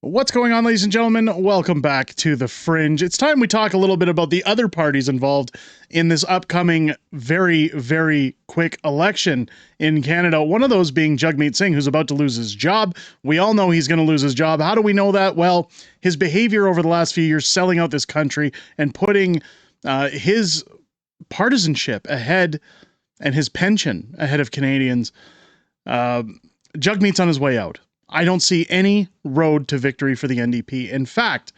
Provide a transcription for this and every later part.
What's going on, ladies and gentlemen? Welcome back to the Fringe. It's time we talk a little bit about the other parties involved in this upcoming very, very quick election in Canada. One of those being Jagmeet Singh, who's about to lose his job. We all know he's going to lose his job. How do we know that? Well, his behavior over the last few years, selling out this country and putting his partisanship ahead and his pension ahead of Canadians. Jagmeet's on his way out. I don't see any road to victory for the NDP. In fact,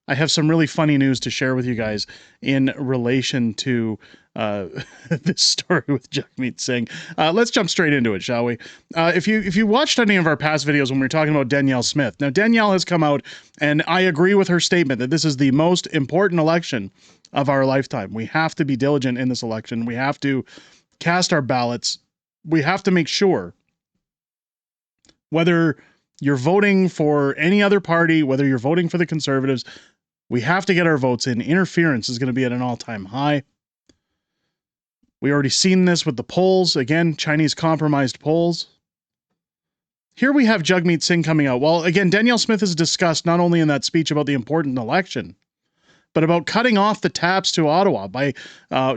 I have some really funny news to share with you guys in relation to this story with Jagmeet Singh. Let's jump straight into it, shall we? If you watched any of our past videos when we were talking about Danielle Smith, now Danielle has come out, and I agree with her statement that this is the most important election of our lifetime. We have to be diligent in this election. We have to cast our ballots. We have to make sure, whether you're voting for any other party, whether you're voting for the Conservatives, we have to get our votes in. Interference is going to be at an all-time high. We already seen this with the polls. Again, Chinese compromised polls. Here we have Jagmeet Singh coming out. Well, again, Danielle Smith has discussed not only in that speech about the important election, but about cutting off the taps to Ottawa by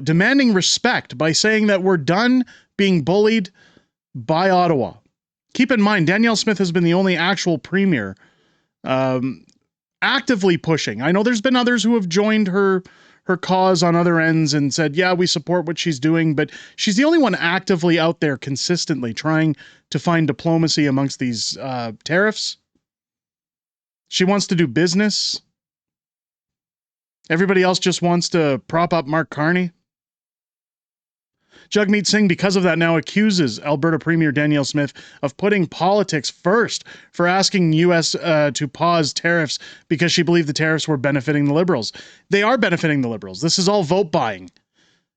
demanding respect, by saying that we're done being bullied by Ottawa. Keep in mind, Danielle Smith has been the only actual premier actively pushing. I know there's been others who have joined her cause on other ends and said, yeah, we support what she's doing, but she's the only one actively out there consistently trying to find diplomacy amongst these tariffs. She wants to do business. Everybody else just wants to prop up Mark Carney. Jagmeet Singh, because of that, now accuses Alberta Premier Danielle Smith of putting politics first for asking U.S. To pause tariffs because she believed the tariffs were benefiting the Liberals. They are benefiting the Liberals. This is all vote buying.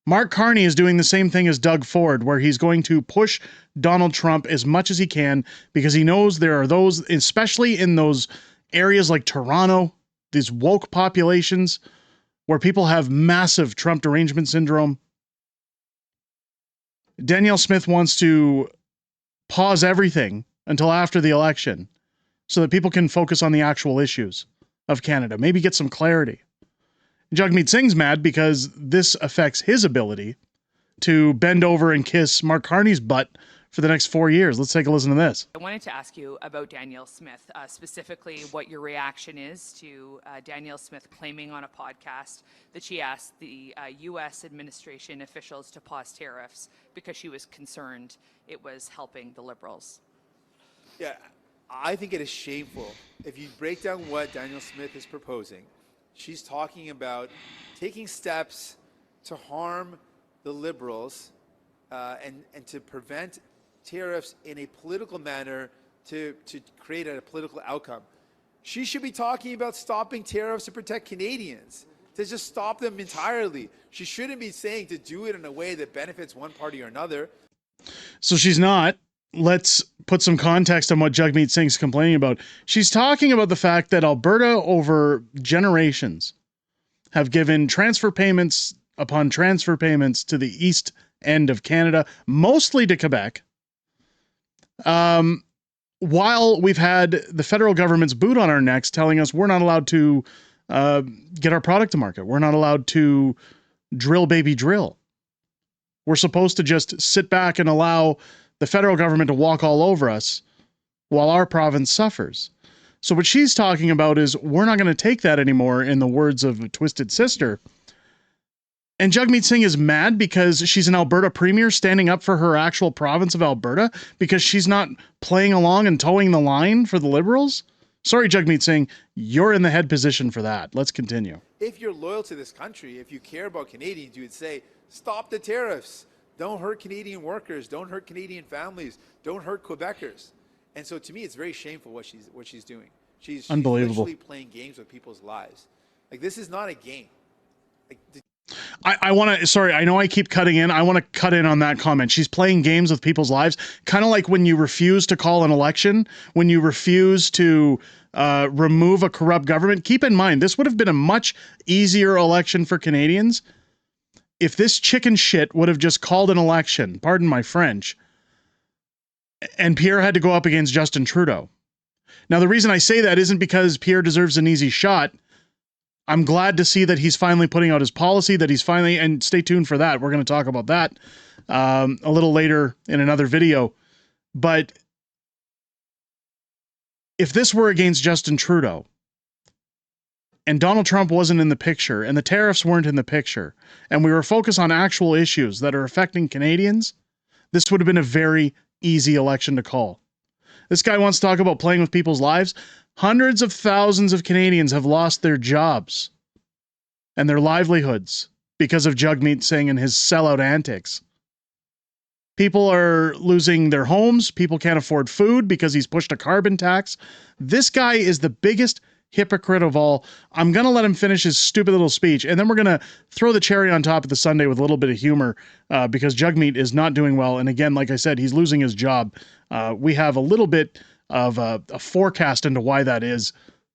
Mark Carney is doing the same thing as Doug Ford, where he's going to push Donald Trump as much as he can because he knows there are those, especially in those areas like Toronto, these woke populations where people have massive Trump derangement syndrome. Danielle Smith wants to pause everything until after the election so that people can focus on the actual issues of Canada, maybe get some clarity. Jagmeet Singh's mad because this affects his ability to bend over and kiss Mark Carney's butt for the next 4 years. Let's take a listen to this. I wanted to ask you about Danielle Smith, specifically what your reaction is to Danielle Smith claiming on a podcast that she asked the U.S. administration officials to pause tariffs because she was concerned it was helping the Liberals. Yeah, I think it is shameful. If you break down what Danielle Smith is proposing, she's talking about taking steps to harm the Liberals and to prevent tariffs in a political manner to create a political outcome. She should be talking about stopping tariffs to protect Canadians, to just stop them entirely. She shouldn't be saying to do it in a way that benefits one party or another. So she's not. Let's put some context on what Jagmeet Singh's complaining about. She's talking about the fact that Alberta, over generations, have given transfer payments upon transfer payments to the east end of Canada, mostly to Quebec, while we've had the federal government's boot on our necks telling us we're not allowed to get our product to market. We're not allowed to drill, baby, drill. We're supposed to just sit back and allow the federal government to walk all over us while our province suffers. So what she's talking about is we're not going to take that anymore, in the words of a Twisted Sister. And Jagmeet Singh is mad because she's an Alberta premier standing up for her actual province of Alberta because she's not playing along and towing the line for the Liberals. Sorry, Jagmeet Singh, you're in the head position for that. Let's continue. If you're loyal to this country, if you care about Canadians, you would say, stop the tariffs. Don't hurt Canadian workers. Don't hurt Canadian families. Don't hurt Quebecers. And so to me, it's very shameful what she's doing. She's unbelievable. Literally playing games with people's lives. Like, this is not a game. Like, I want to, sorry, I know I keep cutting in. I want to cut in on that comment. She's playing games with people's lives, kind of like when you refuse to call an election, when you refuse to remove a corrupt government. Keep in mind, this would have been a much easier election for Canadians if this chicken shit would have just called an election, pardon my French, and Pierre had to go up against Justin Trudeau. Now, the reason I say that isn't because Pierre deserves an easy shot. I'm glad to see that he's finally putting out his policy, that he's finally, and stay tuned for that. We're going to talk about that a little later in another video. But if this were against Justin Trudeau, and Donald Trump wasn't in the picture, and the tariffs weren't in the picture, and we were focused on actual issues that are affecting Canadians, this would have been a very easy election to call. This guy wants to talk about playing with people's lives. Hundreds of thousands of Canadians have lost their jobs and their livelihoods because of Jagmeet Singh and his sellout antics. People are losing their homes. People can't afford food because he's pushed a carbon tax. This guy is the biggest hypocrite of all. I'm going to let him finish his stupid little speech, and then we're going to throw the cherry on top of the sundae with a little bit of humor because Jagmeet is not doing well. And again, like I said, he's losing his job. We have a little bit of a forecast into why that is.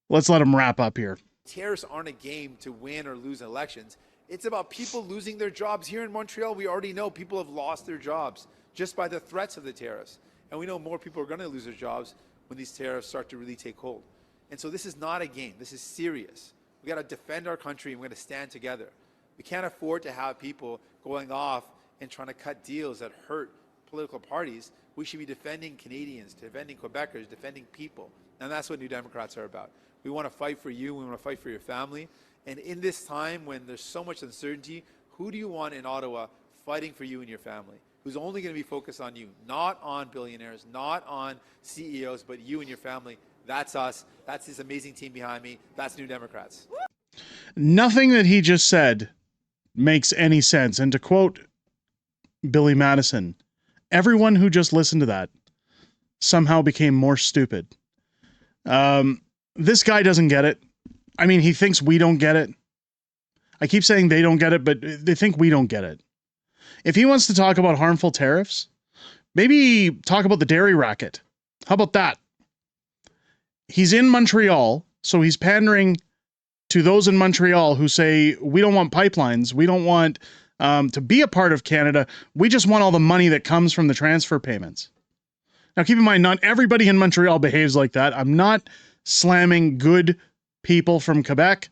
Let's let him wrap up here. Tariffs aren't a game to win or lose elections. It's about people losing their jobs. Here in Montreal, we already know people have lost their jobs just by the threats of the tariffs. And we know more people are going to lose their jobs when these tariffs start to really take hold. And so this is not a game. This is serious. We got to defend our country, and we're going to stand together. We can't afford to have people going off and trying to cut deals that hurt political parties. We should be defending Canadians, defending Quebecers, defending people. And that's what New Democrats are about. We want to fight for you. We want to fight for your family. And in this time when there's so much uncertainty, who do you want in Ottawa fighting for you and your family? Who's only going to be focused on you, not on billionaires, not on CEOs, but you and your family. That's us. That's this amazing team behind me. That's New Democrats. Nothing that he just said makes any sense. And to quote Billy Madison, everyone who just listened to that somehow became more stupid. This guy doesn't get it. I mean, he thinks we don't get it. I keep saying they don't get it, but they think we don't get it. If he wants to talk about harmful tariffs, maybe talk about the dairy racket. How about that? He's in Montreal, so he's pandering to those in Montreal who say, we don't want pipelines. We don't want to be a part of Canada. We just want all the money that comes from the transfer payments. Now, keep in mind, not everybody in Montreal behaves like that. I'm not slamming good people from Quebec,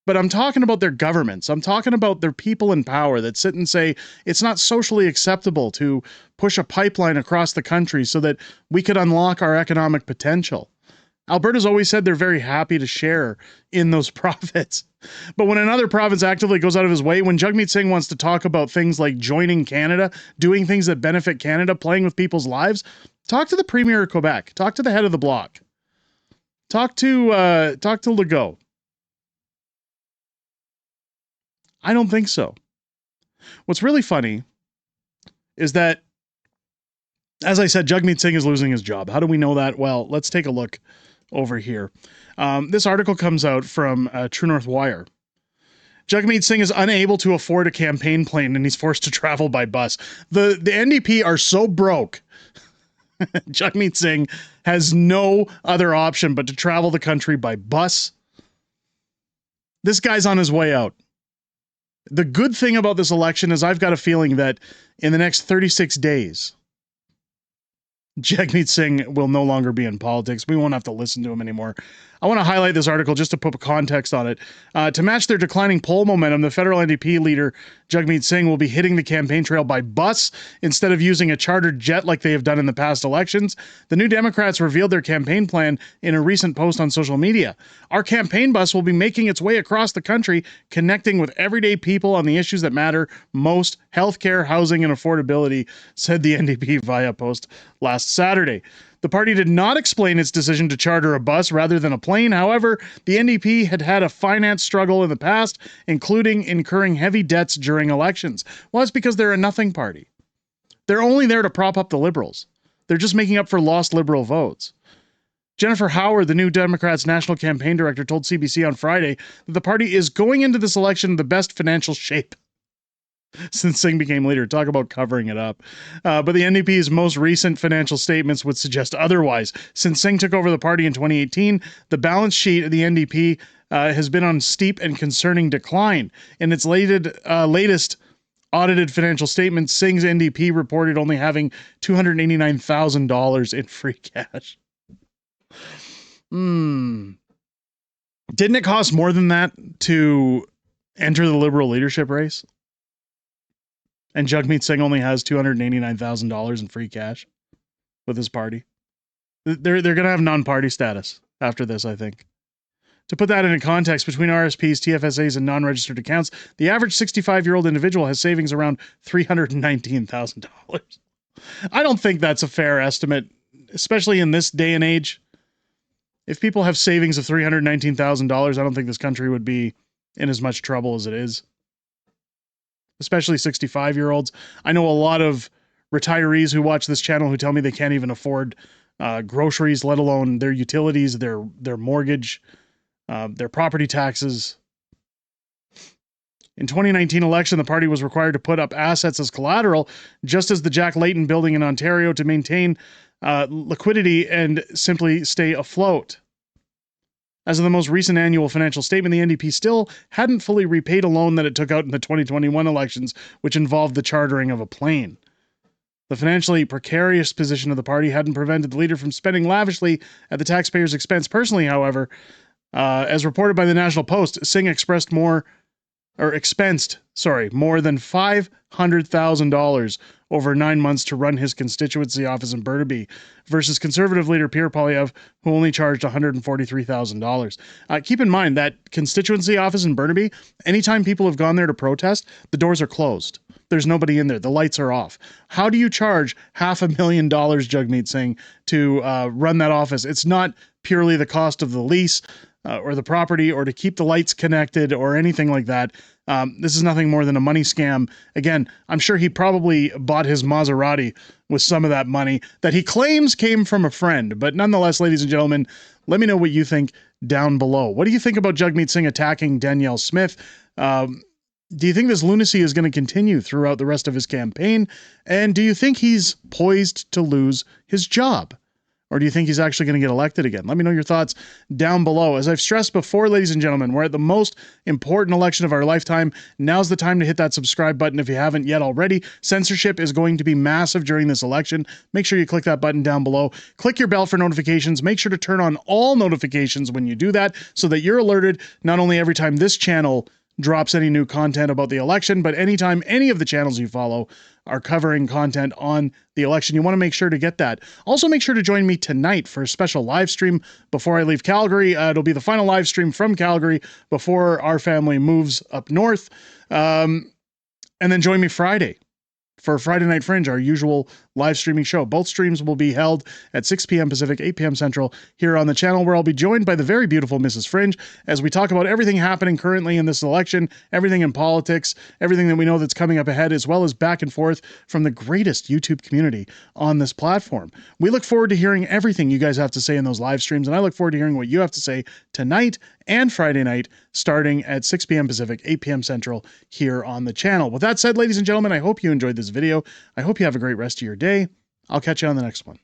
but I'm talking about their governments. I'm talking about their people in power that sit and say, it's not socially acceptable to push a pipeline across the country so that we could unlock our economic potential. Alberta's always said they're very happy to share in those profits. But when another province actively goes out of his way, when Jagmeet Singh wants to talk about things like joining Canada, doing things that benefit Canada, playing with people's lives, talk to the Premier of Quebec. Talk to the head of the bloc. Talk to Legault. I don't think so. What's really funny is that, as I said, Jagmeet Singh is losing his job. How do we know that? Well, let's take a look over here. This article comes out from True North Wire. Jagmeet Singh is unable to afford a campaign plane and he's forced to travel by bus. The NDP are so broke. Jagmeet Singh has no other option but to travel the country by bus. This guy's on his way out. The good thing about this election is I've got a feeling that in the next 36 days, Jagmeet Singh will no longer be in politics. We won't have to listen to him anymore. I want to highlight this article just to put context on it. To match their declining poll momentum, the federal NDP leader, Jagmeet Singh, will be hitting the campaign trail by bus instead of using a chartered jet like they have done in the past elections. The New Democrats revealed their campaign plan in a recent post on social media. Our campaign bus will be making its way across the country, connecting with everyday people on the issues that matter most, healthcare, housing, and affordability, said the NDP via post last Saturday. The party did not explain its decision to charter a bus rather than a plane. However, the NDP had a finance struggle in the past, including incurring heavy debts during elections. Well, it's because they're a nothing party. They're only there to prop up the Liberals. They're just making up for lost Liberal votes. Jennifer Howard, the New Democrats' national campaign director, told CBC on Friday that the party is going into this election in the best financial shape since Singh became leader. Talk about covering it up. But the NDP's most recent financial statements would suggest otherwise. Since Singh took over the party in 2018, the balance sheet of the NDP has been on steep and concerning decline. In its latest audited financial statement, Singh's NDP reported only having $289,000 in free cash. Didn't it cost more than that to enter the Liberal leadership race? And Jagmeet Singh only has $289,000 in free cash with his party. They're going to have non-party status after this, I think. To put that into context, between RSPs, TFSAs, and non-registered accounts, the average 65-year-old individual has savings around $319,000. I don't think that's a fair estimate, especially in this day and age. If people have savings of $319,000, I don't think this country would be in as much trouble as it is. Especially 65-year-olds. I know a lot of retirees who watch this channel who tell me they can't even afford groceries, let alone their utilities, their mortgage, their property taxes. In 2019 election, the party was required to put up assets as collateral, just as the Jack Layton building in Ontario, to maintain liquidity and simply stay afloat. As of the most recent annual financial statement, the NDP still hadn't fully repaid a loan that it took out in the 2021 elections, which involved the chartering of a plane. The financially precarious position of the party hadn't prevented the leader from spending lavishly at the taxpayers' expense. Personally, however, as reported by the National Post, Singh expensed more than $500,000 over 9 months to run his constituency office in Burnaby, versus Conservative leader Pierre, who only charged $143,000. Keep in mind that constituency office in Burnaby, anytime people have gone there to protest, the doors are closed. There's nobody in there. The lights are off. How do you charge $500,000, Jagmeet Singh, to run that office? It's not purely the cost of the lease or the property or to keep the lights connected or anything like that. This is nothing more than a money scam. Again, I'm sure he probably bought his Maserati with some of that money that he claims came from a friend. But nonetheless, ladies and gentlemen, let me know what you think down below. What do you think about Jagmeet Singh attacking Danielle Smith? Do you think this lunacy is going to continue throughout the rest of his campaign? And do you think he's poised to lose his job? Or do you think he's actually going to get elected again? Let me know your thoughts down below. As I've stressed before, ladies and gentlemen, we're at the most important election of our lifetime. Now's the time to hit that subscribe button if you haven't yet already. Censorship is going to be massive during this election. Make sure you click that button down below. Click your bell for notifications. Make sure to turn on all notifications when you do that so that you're alerted not only every time this channel drops any new content about the election, but anytime any of the channels you follow are covering content on the election. You want to make sure to get that. Also, make sure to join me tonight for a special live stream before I leave Calgary. It'll be the final live stream from Calgary before our family moves up north. And then join me Friday for Friday Night Fringe, our usual live streaming show. Both streams will be held at 6 p.m. Pacific, 8 p.m. Central here on the channel, where I'll be joined by the very beautiful Mrs. Fringe as we talk about everything happening currently in this election, everything in politics, everything that we know that's coming up ahead, as well as back and forth from the greatest YouTube community on this platform. We look forward to hearing everything you guys have to say in those live streams, and I look forward to hearing what you have to say tonight and Friday night, starting at 6 p.m. Pacific, 8 p.m. Central here on the channel. With that said, ladies and gentlemen, I hope you enjoyed this video. I hope you have a great rest of your day. I'll catch you on the next one.